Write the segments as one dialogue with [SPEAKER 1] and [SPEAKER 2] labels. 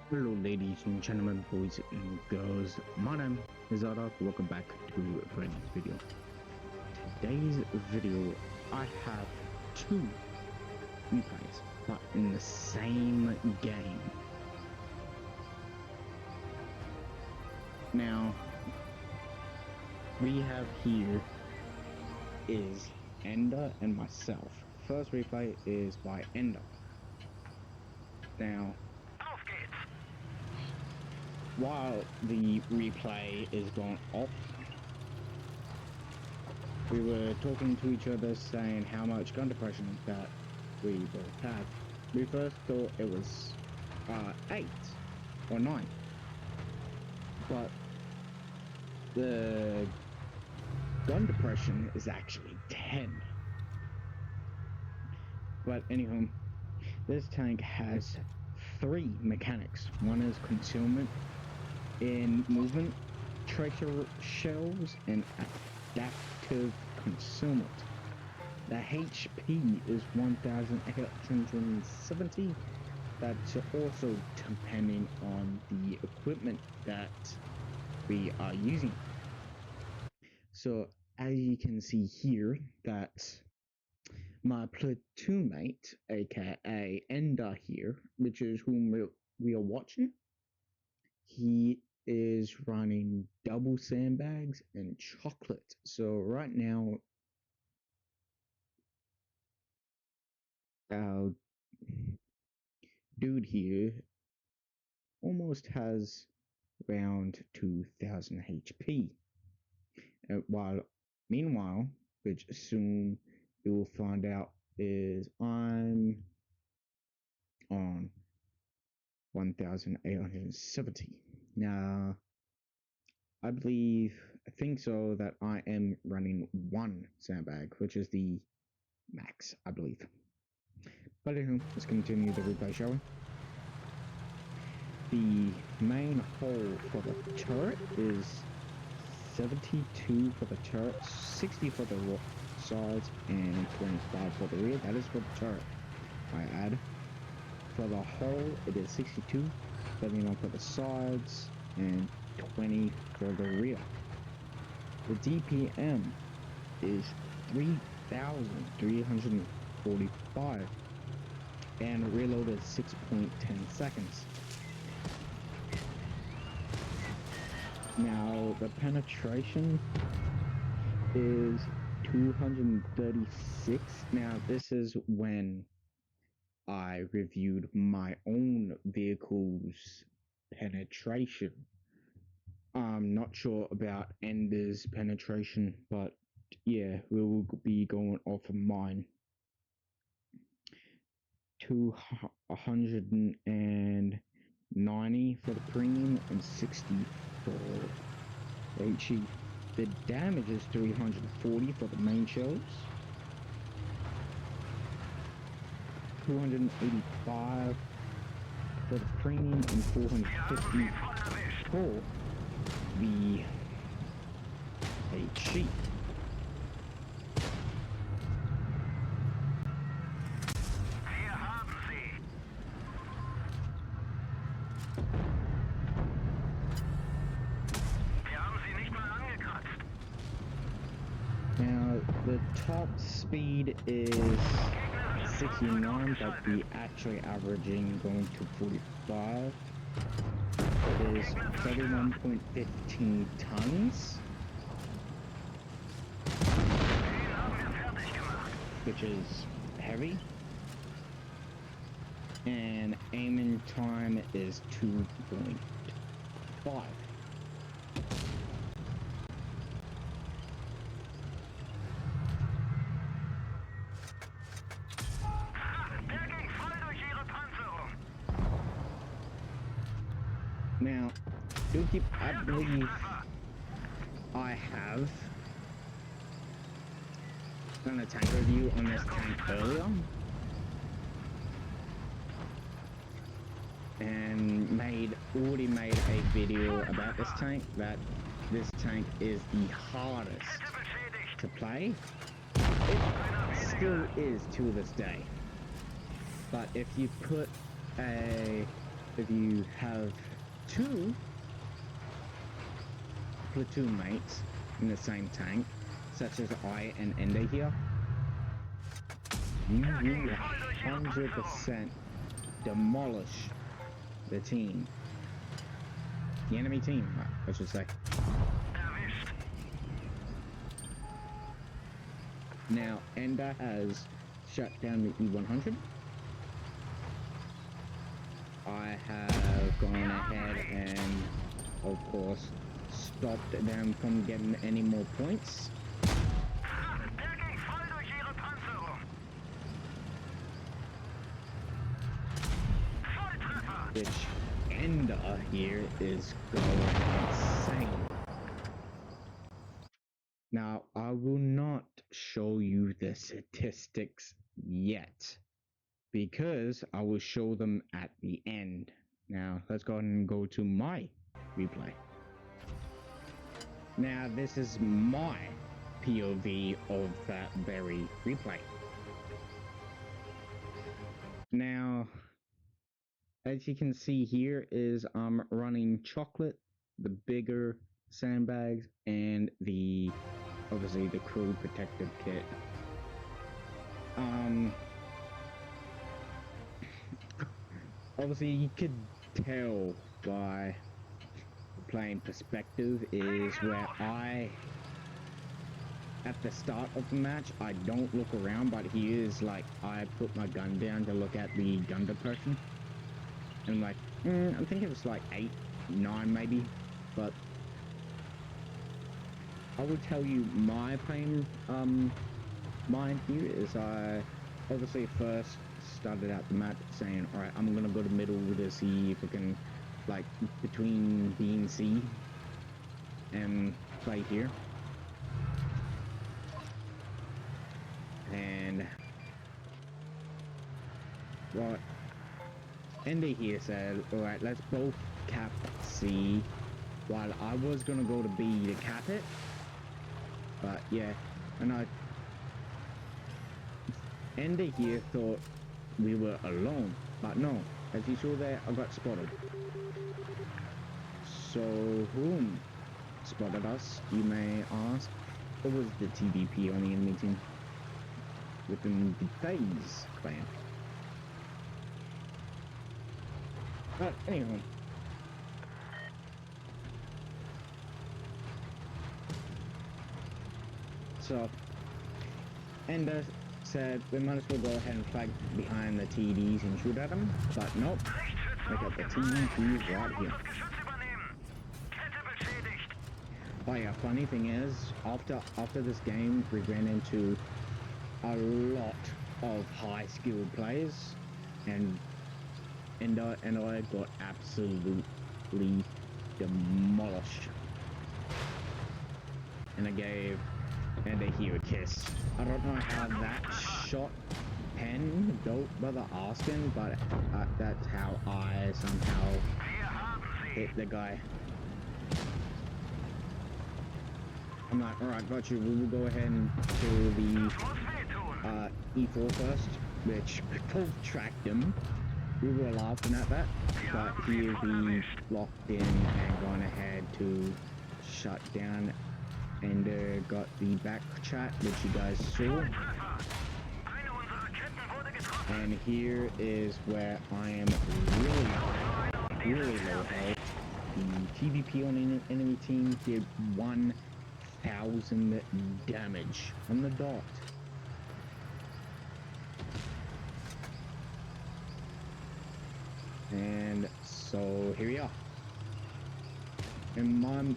[SPEAKER 1] Hello ladies and gentlemen, boys and girls, my name is Ada. Welcome back to Freddy's video. Today's video, I have two replays, but in the same game. Now, we have here is Ender and myself. First replay is by Ender. Now, while the replay is going off, we were talking to each other saying how much gun depression that we both have. We first thought it was 8 or 9, but the gun depression is actually 10. But anyhow, this tank has 3 mechanics. One is concealment in movement, tracer shells, and adaptive concealment. The HP is 1,870. That's also depending on the equipment that we are using. So as you can see here, that my platoon mate, aka Ender here, which is whom we are watching, he is running double sandbags and chocolate. So right now, our dude here almost has around 2,000 HP. Meanwhile, which soon you will find out, is I'm on 1,870. Now, I think so that I am running 1 sandbag, which is the max, I believe. But anyway, let's continue the replay, shall we? The main hole for the turret is 72 for the turret, 60 for the sides, and 25 for the rear. That is for the turret, I add. For the hole, it is 62, 39 for the sides, and 20 for the rear. The DPM is 3,345, and reload is 6.10 seconds. Now, the penetration is 236. Now, this is when I reviewed my own vehicle's penetration. I'm not sure about Ender's penetration, but yeah, we will be going off of mine. 290 for the premium and 60 for HE. The damage is 340 for the main shells. 285 for the premium and 450 for the HE. Now, the top speed is 69, but the actually averaging going to 45 is 31.15 tons, which is heavy, and aiming time is 2.5. Now, I believe I have done a tank review on this tank earlier, and already made a video about this tank, that this tank is the hardest to play. It still is to this day. But if you put a if you have two platoon mates in the same tank, such as I and Ender here, you will 100% demolish the team. The enemy team, I should say. Now, Ender has shut down the E100. I have gone ahead and, of course, stopped them from getting any more points. Which Ender here is going insane. Now, I will not show you the statistics yet, because I will show them at the end. Now, let's go ahead and go to my replay. Now, this is my POV of that very replay. Now, as you can see here is I'm running chocolate, the bigger sandbags, and obviously the crew protective kit. Obviously you could tell by playing perspective is where at the start of the match, I don't look around, but he is like, I put my gun down to look at the gun depression. And like, I think it was like 8, 9 maybe, but I will tell you my playing mind here is I obviously first started out the map saying, alright, I'm gonna go to middle to see if we can, like, between B and C and play here. And what Andy here said, alright, let's both cap C, while I was gonna go to B to cap it. But yeah, and Andy here thought we were alone, but no, as you saw there, I got spotted. So whom spotted us, you may ask? It was the TVP on the enemy team within the FaZe clan. But anyway, so Ender said we might as well go ahead and flag behind the TDs and shoot at them, but nope, I got the TVP right here. Oh yeah, funny thing is, after this game, we ran into a lot of high skilled players, and I got absolutely demolished. And I gave Ender here a kiss. I don't know how that shot pen built by the Aspen, but that's how I somehow hit the guy. I'm like, alright, got you. We will go ahead and kill the E4 first, which both tracked him. We were laughing at that, but here we locked in and gone ahead to shut down and got the back chat, which you guys saw. And here is where I am really low health. The TVP on the enemy team did 1,000 damage on the dot. And so here we are. And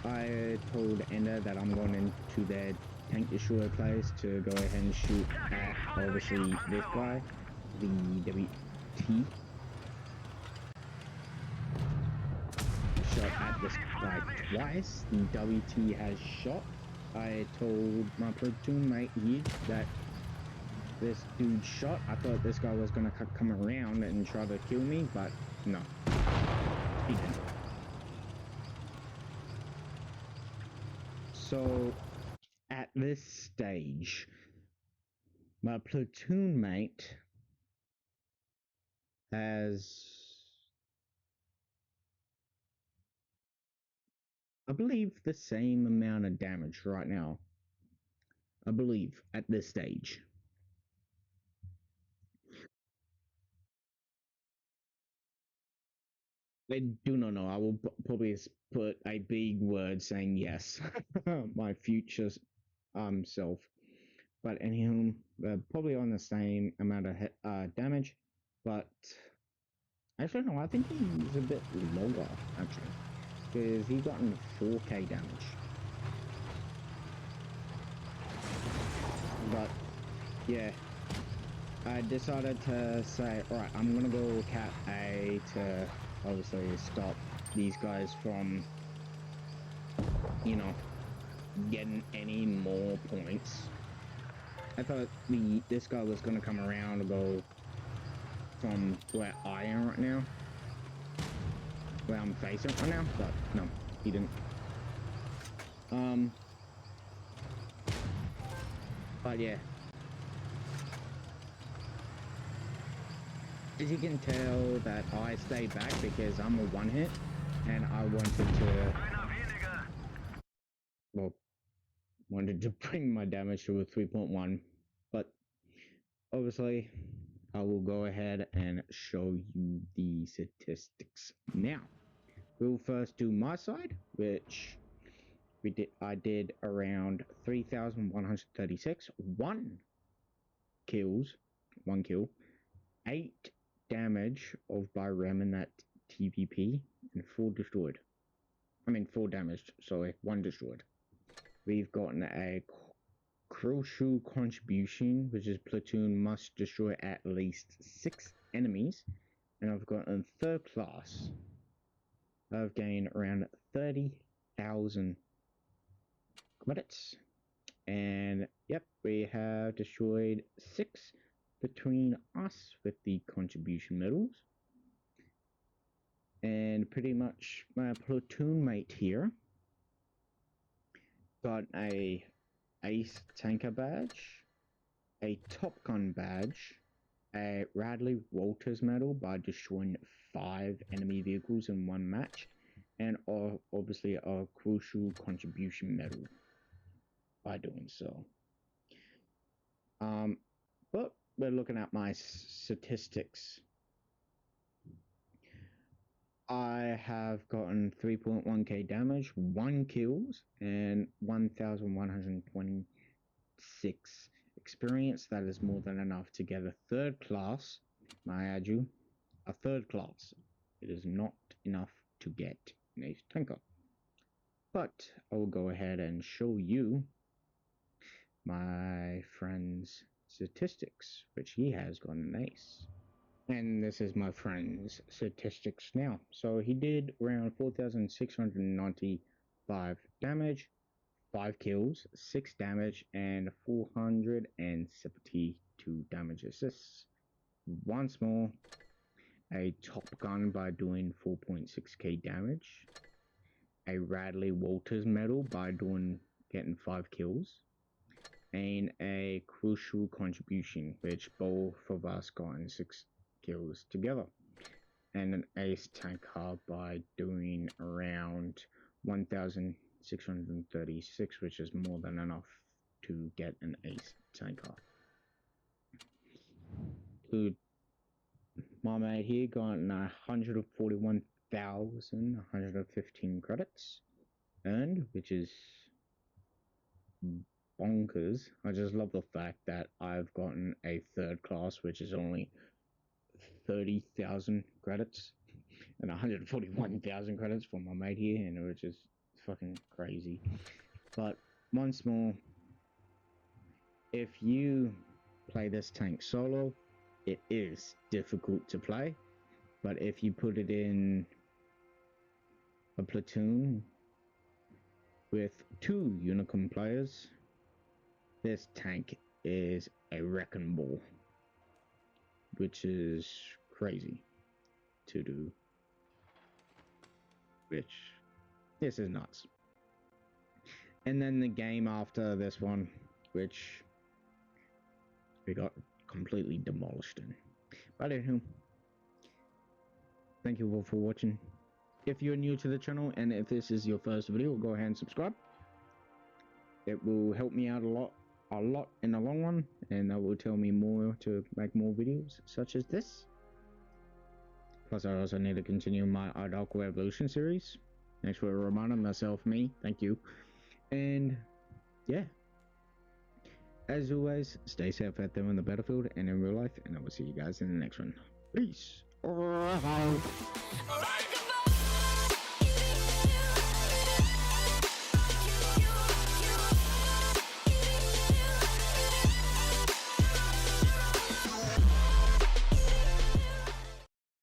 [SPEAKER 1] I told Ender that I'm going into their tank destroyer place to go ahead and shoot at obviously this guy, the WT. Shot at this guy twice. The WT has shot. I told my platoon mate here that this dude shot. I thought this guy was gonna come around and try to kill me, but no, he didn't. So at this stage, my platoon mate has I believe, the same amount of damage right now. I believe at this stage. I do not know. I will probably put a big word saying yes. My future self. But anyhow, probably on the same amount of damage. But actually, no, I think he's a bit lower, actually. Because he gotten 4k damage. But, yeah. I decided to say, alright, I'm gonna go cap A to obviously stop these guys from, you know, getting any more points. I thought this guy was gonna come around and go from where I am right now, where I'm facing right now, but no, he didn't. But yeah, as you can tell that I stayed back because I'm a one hit, and I wanted to bring my damage to a 3.1, but obviously I will go ahead and show you the statistics now. We'll first do my side, which I did around 3,136, 1 kill, 8 damage of by Rem in that TPP, and 4 destroyed. 4 damaged, sorry, 1 destroyed. We've gotten a crucial contribution, which is platoon must destroy at least 6 enemies, and I've gotten third class. I've gained around 30,000 credits, and yep, we have destroyed 6 between us with the contribution medals. And pretty much my platoon mate here got a ace tanker badge, a Top Gun badge, a Radley Walters medal by destroying 5 enemy vehicles in 1 match, and obviously a crucial contribution medal by doing so. But we're looking at my statistics. I have gotten 3.1k damage, 1 kills, and 1,126 experience. That is more than enough to get a third class. May I add you? A third class. It is not enough to get an ace tanker. But I will go ahead and show you my friend's statistics, which he has gotten an ace. And this is my friend's statistics now. So he did around 4,695 damage, 5 kills, 6 damage, and 472 damage assists. Once more, a Top Gun by doing 4.6k damage, a Radley Walters medal by getting 5 kills, and a crucial contribution, which both of us got in 6 kills together, and an ace tanker by doing around 1,636, which is more than enough to get an ace tanker. Dude, my mate here got 141,115 credits earned, which is bonkers. I just love the fact that I've gotten a third class, which is only 30,000 credits, and 141,000 credits for my mate here, and which is fucking crazy. But once more, if you play this tank solo, it is difficult to play, but if you put it in a platoon with 2 Unicom players, this tank is a wrecking ball, which is crazy to do. Which, this is nuts. And then the game after this one, which we got completely demolished in. But anywho, thank you all for watching. if you're new to the channel and if this is your first video, go ahead and subscribe. It will help me out a lot in the long run, and that will tell me more to make more videos such as this. Plus, I also need to continue my Dark Revolution series. Thanks for reminding myself, me. Thank you. And yeah, as always, stay safe out there on the battlefield and in real life, and I will see you guys in the next one. Peace.